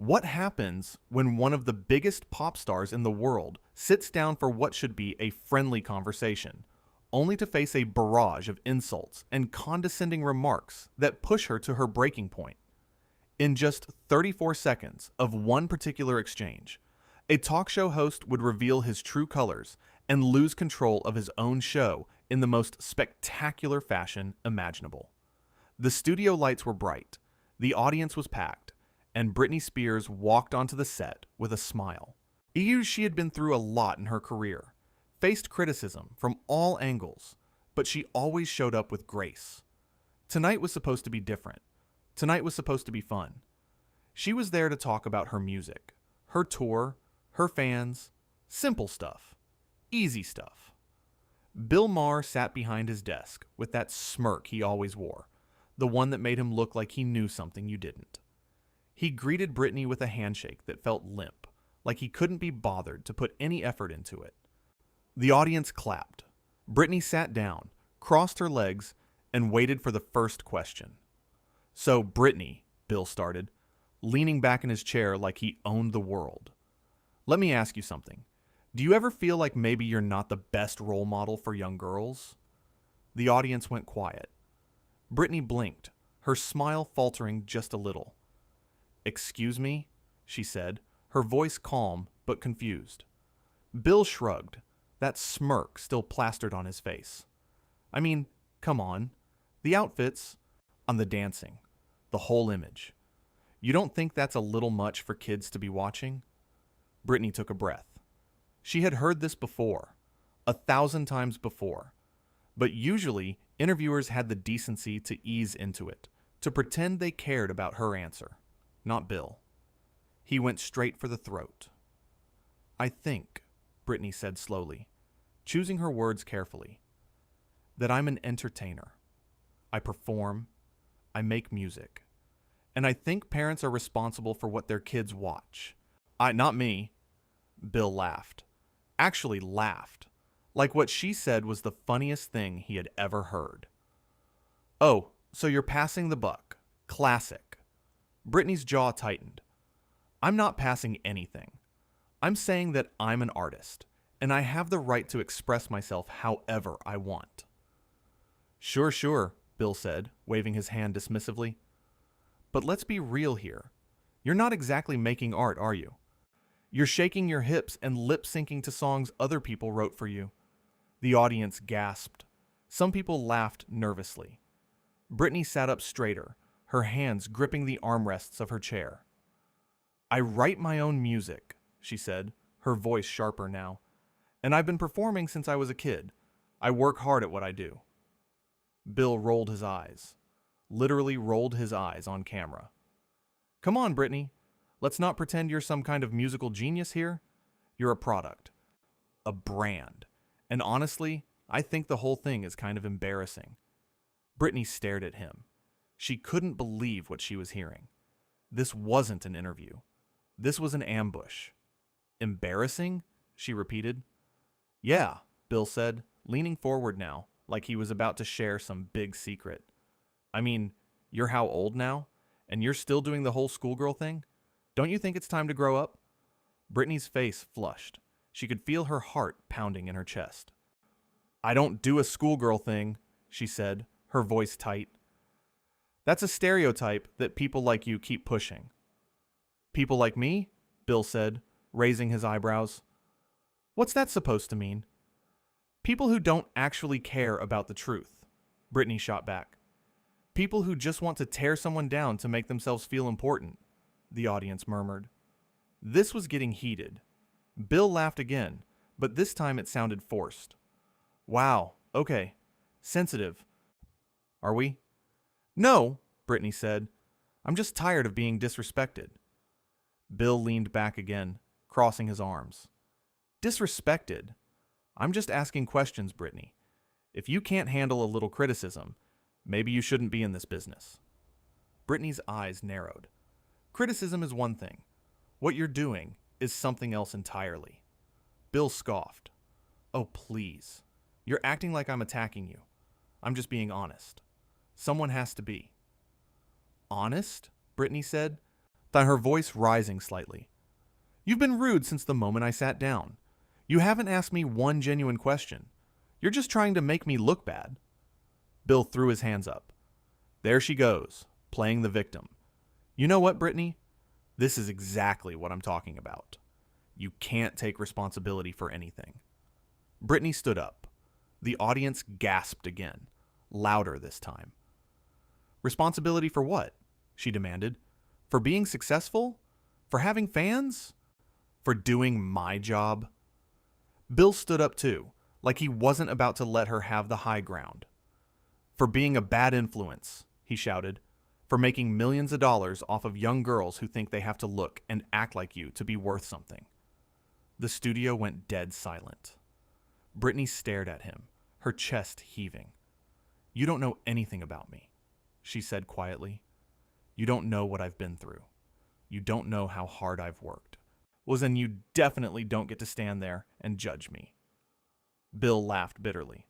What happens when one of the biggest pop stars in the world sits down for what should be a friendly conversation, only to face a barrage of insults and condescending remarks that push her to her breaking point? In just 34 seconds of one particular exchange, a talk show host would reveal his true colors and lose control of his own show in the most spectacular fashion imaginable. The studio lights were bright, the audience was packed, and Britney Spears walked onto the set with a smile. She had been through a lot in her career, faced criticism from all angles, but she always showed up with grace. Tonight was supposed to be different. Tonight was supposed to be fun. She was there to talk about her music, her tour, her fans, simple stuff, easy stuff. Bill Maher sat behind his desk with that smirk he always wore, the one that made him look like he knew something you didn't. He greeted Britney with a handshake that felt limp, like he couldn't be bothered to put any effort into it. The audience clapped. Britney sat down, crossed her legs, and waited for the first question. "So, Britney," Bill started, leaning back in his chair like he owned the world. "Let me ask you something. Do you ever feel like maybe you're not the best role model for young girls?" The audience went quiet. Britney blinked, her smile faltering just a little. "Excuse me?" she said, her voice calm but confused. Bill shrugged, that smirk still plastered on his face. "I mean, come on. The outfits, on the dancing, the whole image. You don't think that's a little much for kids to be watching?" Britney took a breath. She had heard this before, 1,000 times before, but usually interviewers had the decency to ease into it, to pretend they cared about her answer. Not Bill. He went straight for the throat. "I think," Britney said slowly, choosing her words carefully, "that I'm an entertainer. I perform, I make music, and I think parents are responsible for what their kids watch. Not me." Bill laughed. Actually laughed, like what she said was the funniest thing he had ever heard. "Oh, so you're passing the buck. Classic." Britney's jaw tightened. "I'm not passing anything. I'm saying that I'm an artist, and I have the right to express myself however I want." Sure, Bill said, waving his hand dismissively. "But let's be real here. You're not exactly making art, are you? You're shaking your hips and lip-syncing to songs other people wrote for you." The audience gasped. Some people laughed nervously. Britney sat up straighter, her hands gripping the armrests of her chair. "I write my own music," she said, her voice sharper now. "And I've been performing since I was a kid. I work hard at what I do." Bill rolled his eyes. Literally rolled his eyes on camera. "Come on, Britney. Let's not pretend you're some kind of musical genius here. You're a product. A brand. And honestly, I think the whole thing is kind of embarrassing." Britney stared at him. She couldn't believe what she was hearing. This wasn't an interview. This was an ambush. "Embarrassing?" she repeated. "Yeah," Bill said, leaning forward now, like he was about to share some big secret. "I mean, you're how old now? And you're still doing the whole schoolgirl thing? Don't you think it's time to grow up?" Britney's face flushed. She could feel her heart pounding in her chest. "I don't do a schoolgirl thing," she said, her voice tight. "That's a stereotype that people like you keep pushing." "People like me?" Bill said, raising his eyebrows. "What's that supposed to mean?" "People who don't actually care about the truth," Britney shot back. "People who just want to tear someone down to make themselves feel important," the audience murmured. This was getting heated. Bill laughed again, but this time it sounded forced. "Wow, okay. Sensitive. Are we?" "No," Britney said. "I'm just tired of being disrespected." Bill leaned back again, crossing his arms. "Disrespected? I'm just asking questions, Britney. If you can't handle a little criticism, maybe you shouldn't be in this business." Britney's eyes narrowed. "Criticism is one thing. What you're doing is something else entirely." Bill scoffed. "Oh, please. You're acting like I'm attacking you. I'm just being honest. Someone has to be." "Honest?" Britney said, her voice rising slightly. You've been rude since the moment I sat down. You haven't asked me one genuine question. You're just trying to make me look bad. Bill threw his hands up. There she goes, playing the victim. You know what, Brittany? This is exactly what I'm talking about. You can't take responsibility for anything. Brittany stood up. The audience gasped again, louder this time. Responsibility for what? She demanded. For being successful? For having fans? For doing my job? Bill stood up too, like he wasn't about to let her have the high ground. For being a bad influence, he shouted. For making millions of dollars off of young girls who think they have to look and act like you to be worth something. The studio went dead silent. Brittany stared at him, her chest heaving. You don't know anything about me, she said quietly. You don't know what I've been through. You don't know how hard I've worked. Well, then you definitely don't get to stand there and judge me. Bill laughed bitterly.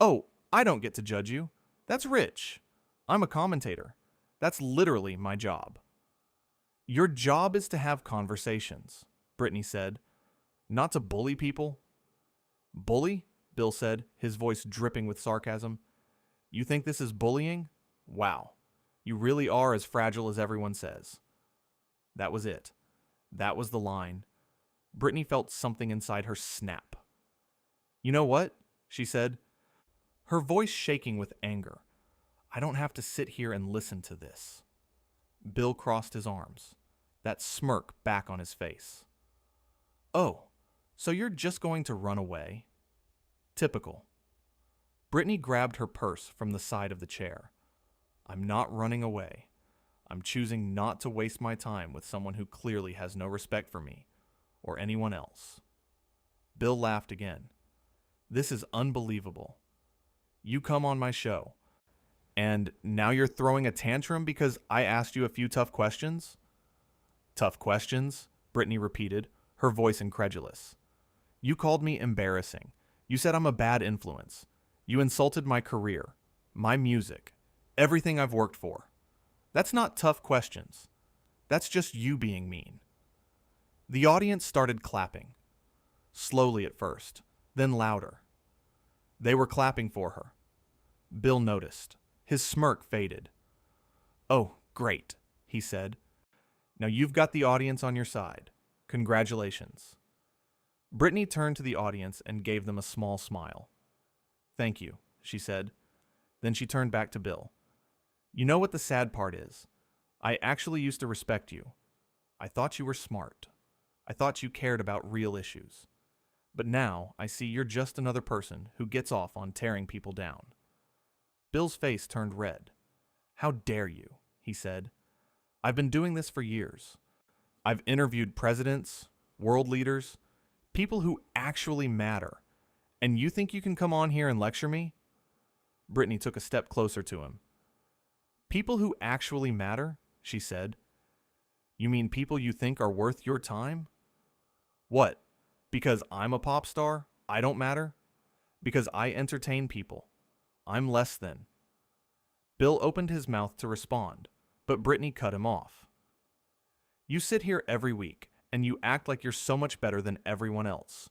Oh, I don't get to judge you. That's rich. I'm a commentator. That's literally my job. Your job is to have conversations, Brittany said, not to bully people. Bully? Bill said, his voice dripping with sarcasm. You think this is bullying? Wow. You really are as fragile as everyone says. That was it. That was the line. Brittany felt something inside her snap. You know what? She said, her voice shaking with anger. I don't have to sit here and listen to this. Bill crossed his arms, that smirk back on his face. Oh, so you're just going to run away? Typical. Brittany grabbed her purse from the side of the chair. I'm not running away. I'm choosing not to waste my time with someone who clearly has no respect for me or anyone else. Bill laughed again. This is unbelievable. You come on my show, and now you're throwing a tantrum because I asked you a few tough questions? Tough questions? Brittany repeated, her voice incredulous. You called me embarrassing. You said I'm a bad influence. You insulted my career, my music, everything I've worked for. That's not tough questions. That's just you being mean. The audience started clapping. Slowly at first, then louder. They were clapping for her. Bill noticed. His smirk faded. Oh, great, he said. Now you've got the audience on your side. Congratulations. Brittany turned to the audience and gave them a small smile. Thank you, she said. Then she turned back to Bill. You know what the sad part is? I actually used to respect you. I thought you were smart. I thought you cared about real issues. But now I see you're just another person who gets off on tearing people down. Bill's face turned red. How dare you, he said. I've been doing this for years. I've interviewed presidents, world leaders, people who actually matter. And you think you can come on here and lecture me? Brittany took a step closer to him. People who actually matter, she said. You mean people you think are worth your time? What? Because I'm a pop star, I don't matter? Because I entertain people, I'm less than. Bill opened his mouth to respond, but Brittany cut him off. You sit here every week, and you act like you're so much better than everyone else.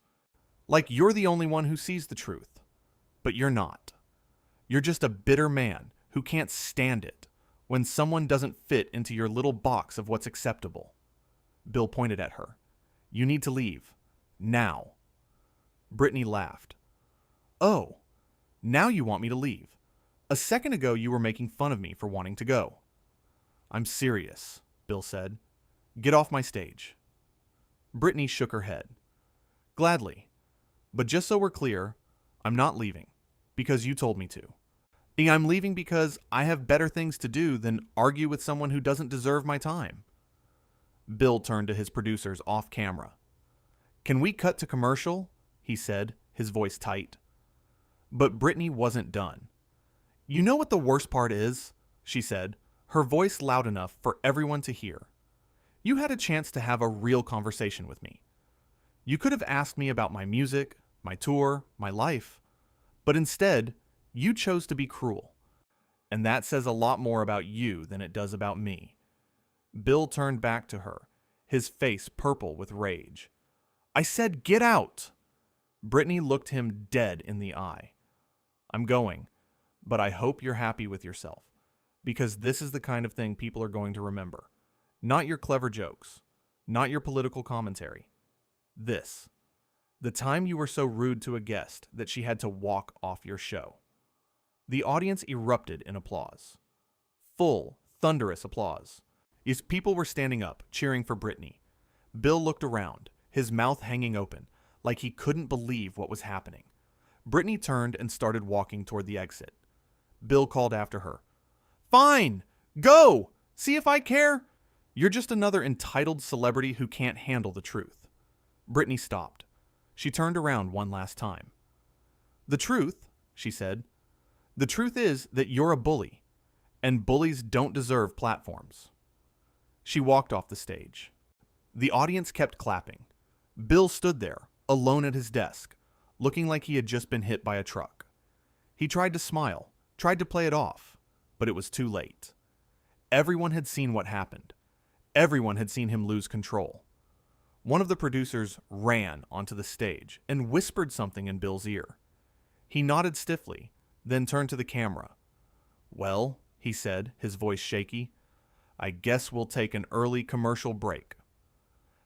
Like you're the only one who sees the truth. But you're not. You're just a bitter man who can't stand it when someone doesn't fit into your little box of what's acceptable. Bill pointed at her. You need to leave. Now. Brittany laughed. Oh, now you want me to leave. A second ago you were making fun of me for wanting to go. I'm serious, Bill said. Get off my stage. Brittany shook her head. Gladly. But just so we're clear, I'm not leaving, because you told me to. I'm leaving because I have better things to do than argue with someone who doesn't deserve my time. Bill turned to his producers off camera. Can we cut to commercial? He said, his voice tight. But Brittany wasn't done. You know what the worst part is? She said, her voice loud enough for everyone to hear. You had a chance to have a real conversation with me. You could have asked me about my music, my tour, my life, but instead, you chose to be cruel. And that says a lot more about you than it does about me. Bill turned back to her, his face purple with rage. "I said get out!" Brittany looked him dead in the eye. "I'm going, but I hope you're happy with yourself, because this is the kind of thing people are going to remember. Not your clever jokes, not your political commentary. This. The time you were so rude to a guest that she had to walk off your show." The audience erupted in applause. Full, thunderous applause. As people were standing up, cheering for Brittany. Bill looked around, his mouth hanging open, like he couldn't believe what was happening. Brittany turned and started walking toward the exit. Bill called after her. "Fine! Go! See if I care? You're just another entitled celebrity who can't handle the truth." Brittany stopped. She turned around one last time. "The truth," she said, "the truth is that you're a bully, and bullies don't deserve platforms." She walked off the stage. The audience kept clapping. Bill stood there, alone at his desk, looking like he had just been hit by a truck. He tried to smile, tried to play it off, but it was too late. Everyone had seen what happened. Everyone had seen him lose control. One of the producers ran onto the stage and whispered something in Bill's ear. He nodded stiffly, then turned to the camera. "Well," he said, his voice shaky, "I guess we'll take an early commercial break."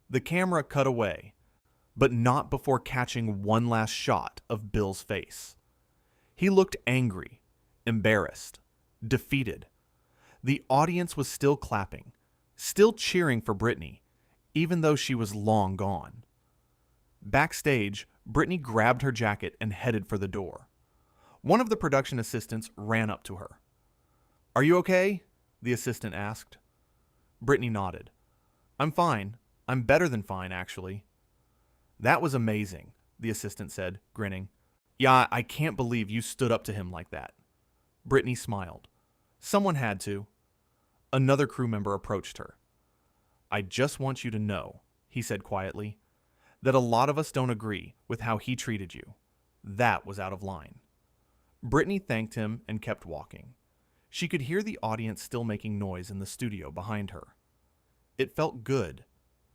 The camera cut away, but not before catching one last shot of Bill's face. He looked angry, embarrassed, defeated. The audience was still clapping, still cheering for Brittany, even though she was long gone. Backstage, Brittany grabbed her jacket and headed for the door. One of the production assistants ran up to her. "Are you okay?" the assistant asked. Brittany nodded. "I'm fine. I'm better than fine, actually." "That was amazing," the assistant said, grinning. "Yeah, I can't believe you stood up to him like that." Brittany smiled. "Someone had to." Another crew member approached her. "I just want you to know," he said quietly, "that a lot of us don't agree with how he treated you. That was out of line." Brittany thanked him and kept walking. She could hear the audience still making noise in the studio behind her. It felt good.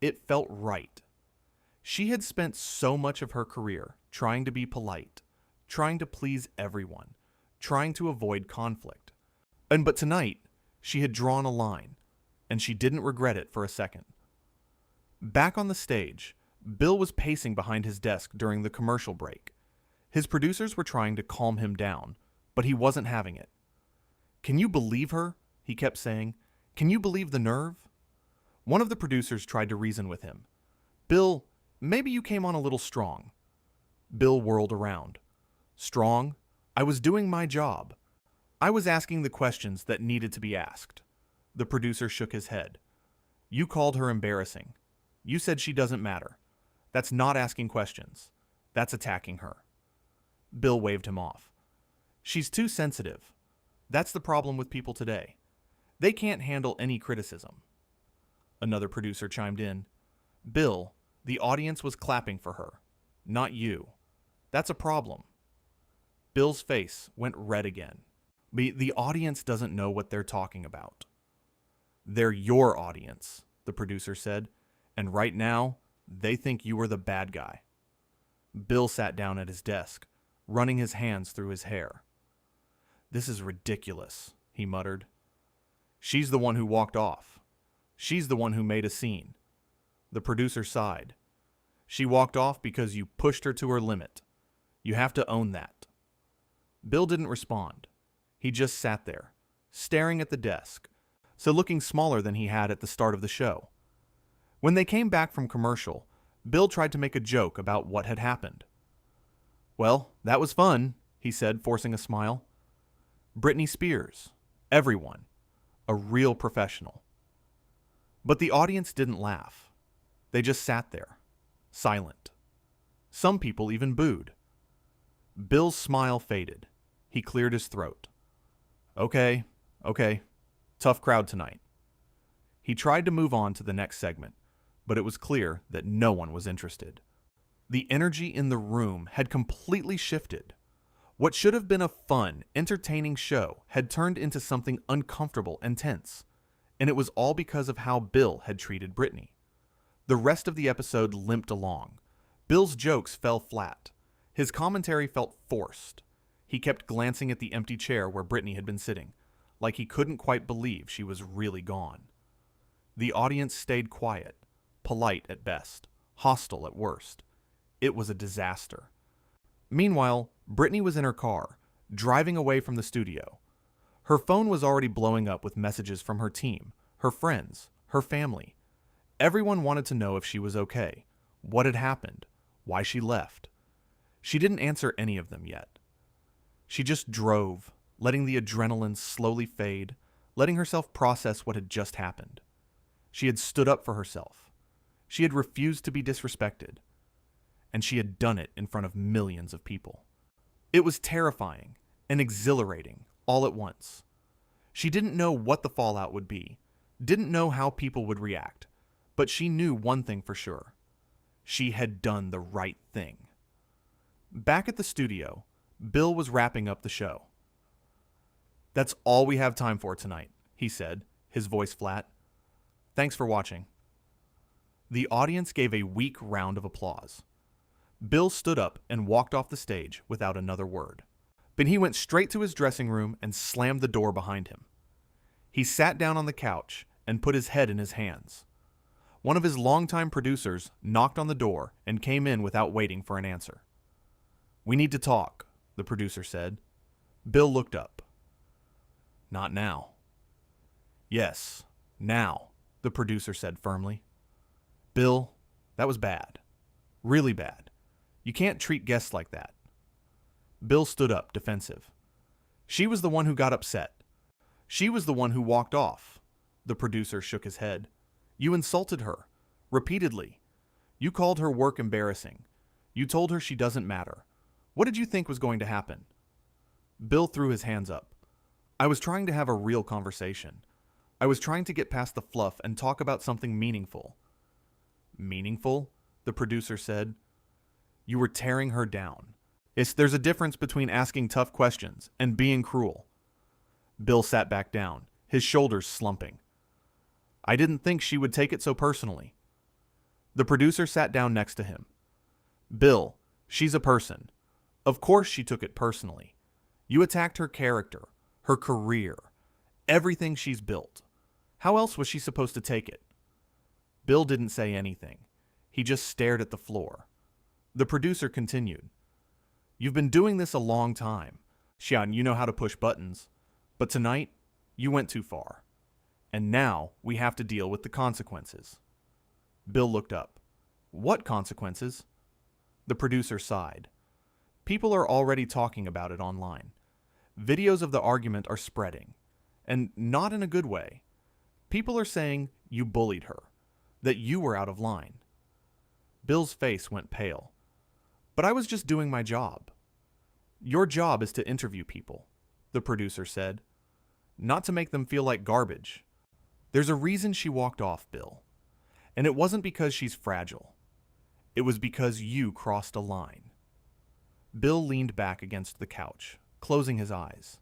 It felt right. She had spent so much of her career trying to be polite, trying to please everyone, trying to avoid conflict. But tonight, she had drawn a line, and she didn't regret it for a second. Back on the stage, Bill was pacing behind his desk during the commercial break. His producers were trying to calm him down, but he wasn't having it. "Can you believe her?" he kept saying. "Can you believe the nerve?" One of the producers tried to reason with him. "Bill, maybe you came on a little strong." Bill whirled around. "Strong? I was doing my job. I was asking the questions that needed to be asked." The producer shook his head. "You called her embarrassing. You said she doesn't matter. That's not asking questions. That's attacking her." Bill waved him off. "She's too sensitive. That's the problem with people today. They can't handle any criticism." Another producer chimed in. "Bill, the audience was clapping for her, not you. That's a problem." Bill's face went red again. The audience doesn't know what they're talking about." "They're your audience," the producer said, "and right now, they think you were the bad guy." Bill sat down at his desk, running his hands through his hair. "This is ridiculous," he muttered. "She's the one who walked off. She's the one who made a scene." The producer sighed. "She walked off because you pushed her to her limit. You have to own that." Bill didn't respond. He just sat there, staring at the desk, so looking smaller than he had at the start of the show. When they came back from commercial, Bill tried to make a joke about what had happened. "Well, that was fun," he said, forcing a smile. "Britney Spears. Everyone. A real professional." But the audience didn't laugh. They just sat there, silent. Some people even booed. Bill's smile faded. He cleared his throat. Okay. Tough crowd tonight." He tried to move on to the next segment, but it was clear that no one was interested. The energy in the room had completely shifted. What should have been a fun, entertaining show had turned into something uncomfortable and tense. And it was all because of how Bill had treated Brittany. The rest of the episode limped along. Bill's jokes fell flat. His commentary felt forced. He kept glancing at the empty chair where Brittany had been sitting, like he couldn't quite believe she was really gone. The audience stayed quiet, polite at best, hostile at worst. It was a disaster. Meanwhile, Brittany was in her car, driving away from the studio. Her phone was already blowing up with messages from her team, her friends, her family. Everyone wanted to know if she was okay, what had happened, why she left. She didn't answer any of them yet. She just drove, letting the adrenaline slowly fade, letting herself process what had just happened. She had stood up for herself. She had refused to be disrespected. And she had done it in front of millions of people. It was terrifying and exhilarating all at once. She didn't know what the fallout would be, didn't know how people would react, but she knew one thing for sure. She had done the right thing. Back at the studio, Bill was wrapping up the show. "That's all we have time for tonight," he said, his voice flat. "Thanks for watching." The audience gave a weak round of applause. Bill stood up and walked off the stage without another word. Then he went straight to his dressing room and slammed the door behind him. He sat down on the couch and put his head in his hands. One of his longtime producers knocked on the door and came in without waiting for an answer. "We need to talk," the producer said. Bill looked up. "Not now." "Yes, now," the producer said firmly. "Bill, that was bad. Really bad. You can't treat guests like that." Bill stood up, defensive. "She was the one who got upset. She was the one who walked off." The producer shook his head. "You insulted her. Repeatedly. You called her work embarrassing. You told her she doesn't matter. What did you think was going to happen?" Bill threw his hands up. "I was trying to have a real conversation. I was trying to get past the fluff and talk about something meaningful." "Meaningful?" the producer said. "You were tearing her down. There's a difference between asking tough questions and being cruel." Bill sat back down, his shoulders slumping. "I didn't think she would take it so personally." The producer sat down next to him. "Bill, she's a person. Of course she took it personally. You attacked her character, her career, everything she's built. How else was she supposed to take it?" Bill didn't say anything. He just stared at the floor. The producer continued. "You've been doing this a long time. Xian, you know how to push buttons. But tonight, you went too far. And now we have to deal with the consequences." Bill looked up. "What consequences?" The producer sighed. "People are already talking about it online. Videos of the argument are spreading. And not in a good way. People are saying you bullied her, that you were out of line." Bill's face went pale. "But I was just doing my job." "Your job is to interview people," the producer said. "Not to make them feel like garbage. There's a reason she walked off, Bill. And it wasn't because she's fragile. It was because you crossed a line." Bill leaned back against the couch, closing his eyes.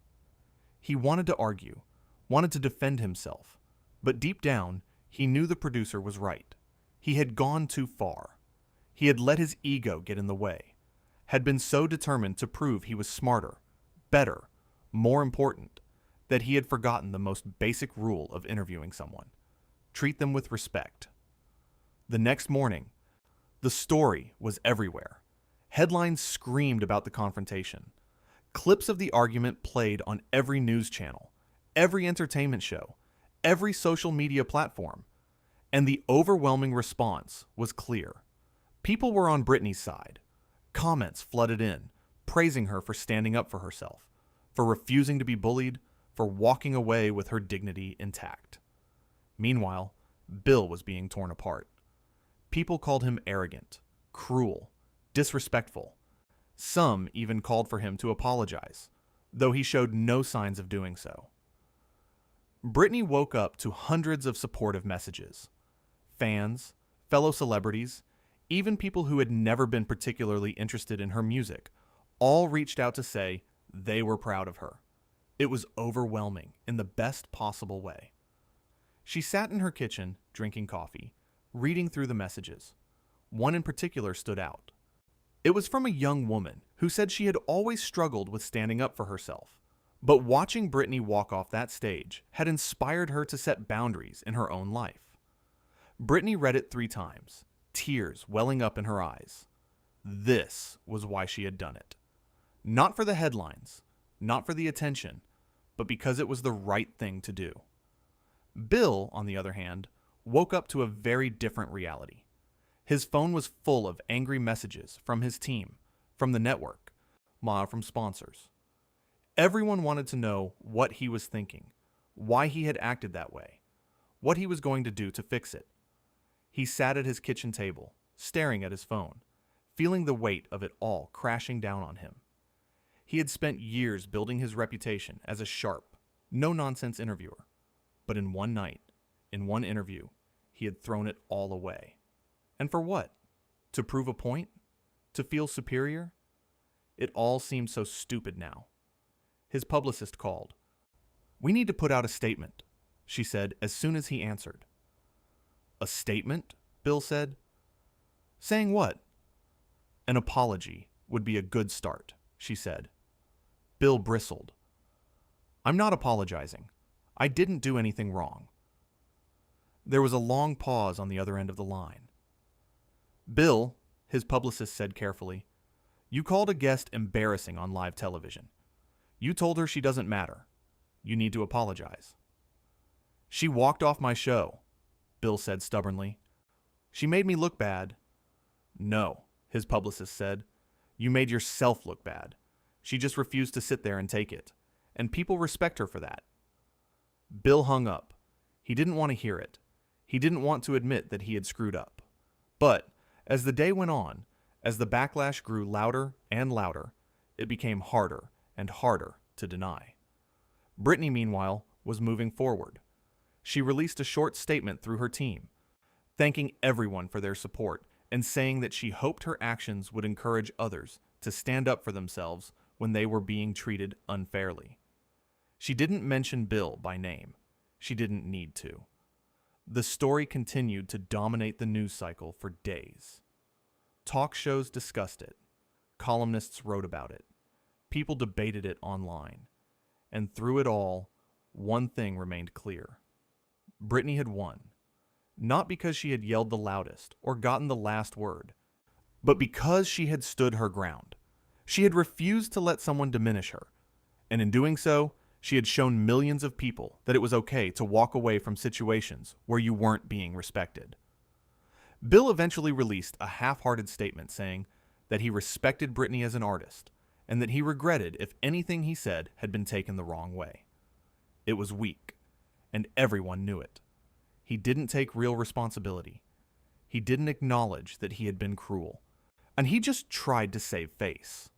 He wanted to argue, wanted to defend himself, but deep down, he knew the producer was right. He had gone too far. He had let his ego get in the way, had been so determined to prove he was smarter, better, more important, that he had forgotten the most basic rule of interviewing someone: treat them with respect. The next morning, the story was everywhere. Headlines screamed about the confrontation. Clips of the argument played on every news channel, every entertainment show, every social media platform. And the overwhelming response was clear. People were on Brittany's side. Comments flooded in, praising her for standing up for herself, for refusing to be bullied, for walking away with her dignity intact. Meanwhile, Bill was being torn apart. People called him arrogant, cruel, disrespectful. Some even called for him to apologize, though he showed no signs of doing so. Brittany woke up to hundreds of supportive messages. Fans, fellow celebrities, even people who had never been particularly interested in her music, all reached out to say they were proud of her. It was overwhelming in the best possible way. She sat in her kitchen, drinking coffee, reading through the messages. One in particular stood out. It was from a young woman who said she had always struggled with standing up for herself, but watching Brittany walk off that stage had inspired her to set boundaries in her own life. Brittany read it 3 times, tears welling up in her eyes. This was why she had done it. Not for the headlines, not for the attention, but because it was the right thing to do. Bill, on the other hand, woke up to a very different reality. His phone was full of angry messages from his team, from the network, from sponsors. Everyone wanted to know what he was thinking, why he had acted that way, what he was going to do to fix it. He sat at his kitchen table, staring at his phone, feeling the weight of it all crashing down on him. He had spent years building his reputation as a sharp, no-nonsense interviewer, but in one night, in one interview, he had thrown it all away. And for what? To prove a point? To feel superior? It all seemed so stupid now. His publicist called. "We need to put out a statement," she said as soon as he answered. "A statement?" Bill said. "Saying what?" "An apology would be a good start," she said. Bill bristled. "I'm not apologizing. I didn't do anything wrong." There was a long pause on the other end of the line. "Bill," his publicist said carefully, "you called a guest embarrassing on live television. You told her she doesn't matter. You need to apologize." "She walked off my show," Bill said stubbornly. "She made me look bad." "No," his publicist said. "You made yourself look bad. She just refused to sit there and take it, and people respect her for that." Bill hung up. He didn't want to hear it. He didn't want to admit that he had screwed up. But as the day went on, as the backlash grew louder and louder, it became harder and harder to deny. Brittany, meanwhile, was moving forward. She released a short statement through her team, thanking everyone for their support and saying that she hoped her actions would encourage others to stand up for themselves when they were being treated unfairly. She didn't mention Bill by name. She didn't need to. The story continued to dominate the news cycle for days. Talk shows discussed it. Columnists wrote about it. People debated it online. And through it all, one thing remained clear. Brittany had won. Not because she had yelled the loudest or gotten the last word, but because she had stood her ground. She had refused to let someone diminish her. And in doing so, she had shown millions of people that it was okay to walk away from situations where you weren't being respected. Bill eventually released a half-hearted statement saying that he respected Brittany as an artist and that he regretted if anything he said had been taken the wrong way. It was weak, and everyone knew it. He didn't take real responsibility. He didn't acknowledge that he had been cruel, and he just tried to save face.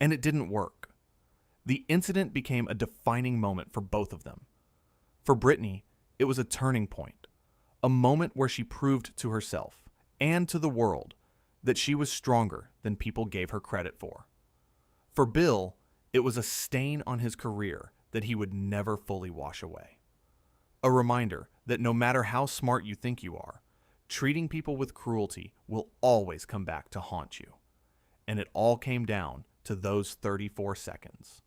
And it didn't work. The incident became a defining moment for both of them. For Brittany, it was a turning point, a moment where she proved to herself and to the world that she was stronger than people gave her credit for. For Bill, it was a stain on his career that he would never fully wash away. A reminder that no matter how smart you think you are, treating people with cruelty will always come back to haunt you. And it all came down to those 34 seconds.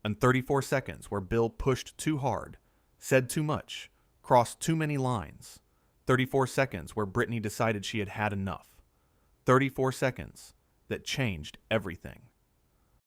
And 34 seconds where Bill pushed too hard, said too much, crossed too many lines. 34 seconds where Brittany decided she had had enough. 34 seconds that changed everything.